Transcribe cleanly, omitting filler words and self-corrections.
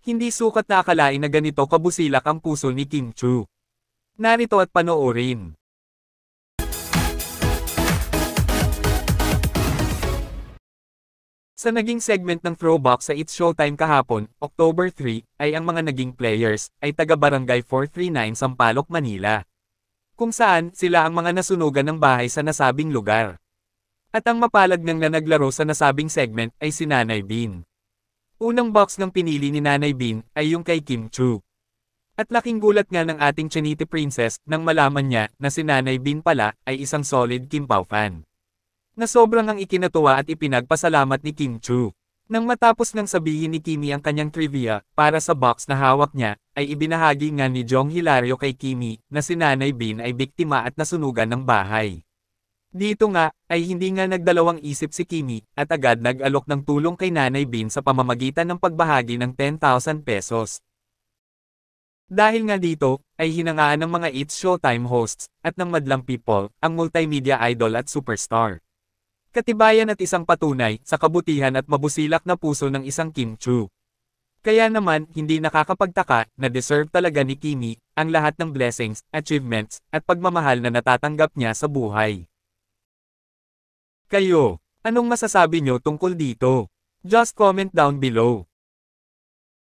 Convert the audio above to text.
Hindi sukat na akalain na ganito kabusilak ang puso ni Kim Chu. Narito at panoorin. Sa naging segment ng Throwback sa It's Showtime kahapon, October 3, ay ang mga naging players ay taga-Barangay 439 Sampaloc, Manila. Kung saan sila ang mga nasunugan ng bahay sa nasabing lugar. At ang mapalad ng na naglaro sa nasabing segment ay si Nanay Bean. Unang box ng pinili ni Nanay Bean ay yung kay Kim Chu. At laking gulat nga ng ating Chinite Princess nang malaman niya na si Nanay Bean pala ay isang solid Kim Pao fan. Na sobrang ang ikinatuwa at ipinagpasalamat ni Kim Chu. Nang matapos nang sabihin ni Kimi ang kanyang trivia para sa box na hawak niya, ay ibinahagi nga ni Jong Hilario kay Kimi na si Nanay Bean ay biktima at nasunugan ng bahay. Dito nga, ay hindi nga nagdalawang isip si Kimi at agad nag-alok ng tulong kay Nanay Bean sa pamamagitan ng pagbahagi ng 10,000 pesos. Dahil nga dito, ay hinangaan ng mga It's Showtime hosts at ng madlang people ang multimedia idol at superstar. Katibayan at isang patunay sa kabutihan at mabusilak na puso ng isang Kim Chu. Kaya naman, hindi nakakapagtaka na deserve talaga ni Kimi ang lahat ng blessings, achievements, at pagmamahal na natatanggap niya sa buhay. Kayo, anong masasabi nyo tungkol dito? Just comment down below.